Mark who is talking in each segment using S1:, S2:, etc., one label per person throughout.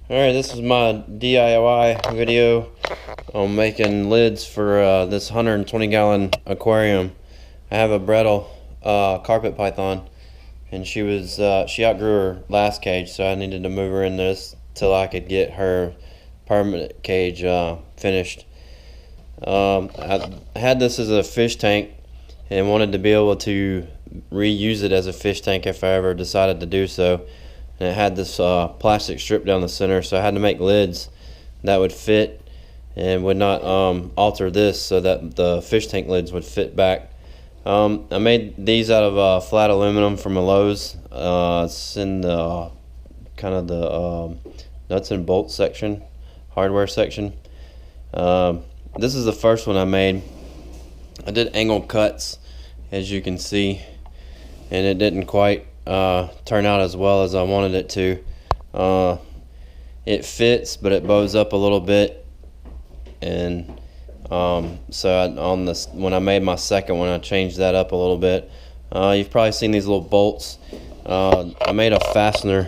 S1: Alright, this is my DIY video on making lids for this 120-gallon aquarium. I have a Bredli Carpet Python, and she outgrew her last cage, so I needed to move her in this till I could get her permanent cage finished. I had this as a fish tank and wanted to be able to reuse it as a fish tank if I ever decided to do so. And it had this plastic strip down the center, so I had to make lids that would fit and would not alter this, so that the fish tank lids would fit back. I made these out of flat aluminum from a Lowe's. It's in the kind of the nuts and bolts section, hardware section. This is the first one I made. I did angle cuts, as you can see, and it didn't quite turn out as well as I wanted it to. It fits, but it bows up a little bit, and so when I made my second one, I changed that up a little bit. You've probably seen these little bolts. I made a fastener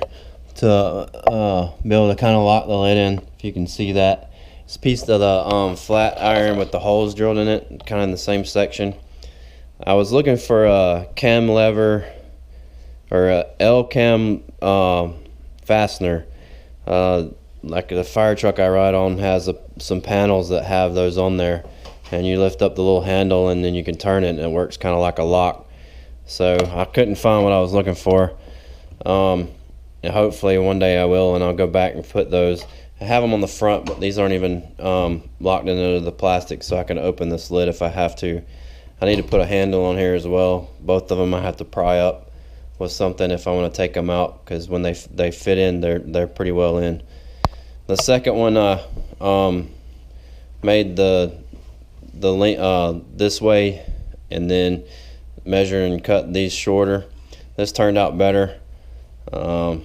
S1: to be able to kind of lock the lid in, if you can see that. It's a piece of the flat iron with the holes drilled in it, kind of in the same section. I was looking for a cam lever or a L-cam fastener. Like the fire truck I ride on has some panels that have those on there, and you lift up the little handle and then you can turn it, and it works kind of like a lock. So I couldn't find what I was looking for. And hopefully one day I will, and I'll go back and put those. I have them on the front, but these aren't even locked into the plastic, so I can open this lid if I have to. I need to put a handle on here as well. Both of them I have to pry up with something if I want to take them out, because when they fit in, they're pretty well in. The second one I made the this way, and then measure and cut these shorter. This turned out better. The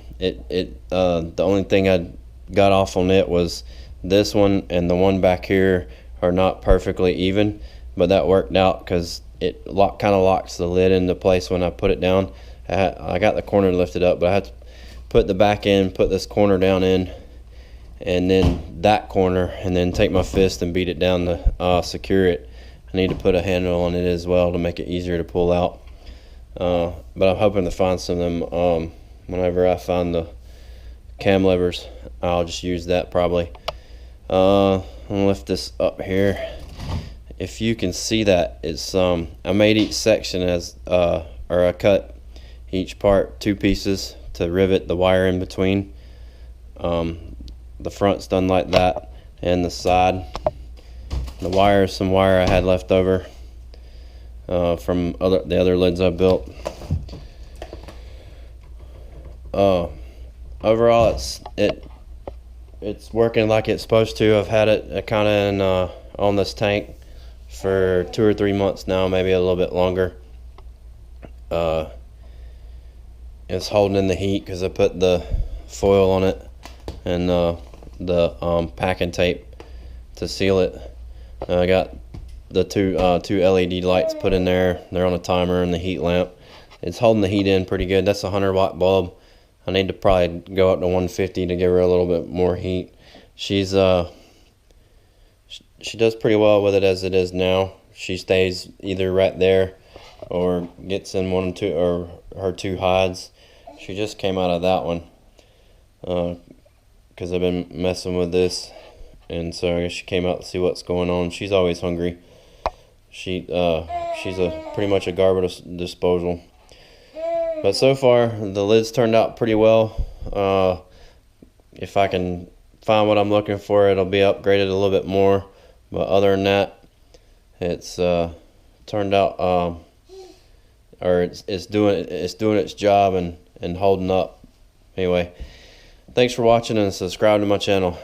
S1: only thing I got off on it was this one and the one back here are not perfectly even, but that worked out because it kind of locks the lid into place when I put it down. I got the corner lifted up, but I had to put the back in, put this corner down in, and then that corner, and then take my fist and beat it down to secure it. I need to put a handle on it as well to make it easier to pull out. But I'm hoping to find some of them. Whenever I find the cam levers, I'll just use that probably. I'm gonna lift this up here. If you can see that, it's I made each section as or I cut each part 2 pieces to rivet the wire in between. The front's done like that, and the side. The wire is some wire I had left over from the other lids I built. Overall, it's working like it's supposed to. I've had it kind of on this tank for 2 or 3 months now, maybe a little bit longer. It's holding in the heat because I put the foil on it and the packing tape to seal it. I got the two LED lights put in there. They're on a timer and the heat lamp. It's holding the heat in pretty good. That's a 100-watt bulb. I need to probably go up to 150 to give her a little bit more heat. She does pretty well with it as it is now. She stays either right there or gets in one or two, or her 2 hides. She just came out of that one because I've been messing with this, and so I guess she came out to see what's going on. She's always hungry. She's pretty much a garbage disposal. But so far, the lids turned out pretty well. If I can find what I'm looking for, it'll be upgraded a little bit more. But other than that, it's turned out, or it's doing its job and holding up. Anyway, thanks for watching, and subscribe to my channel.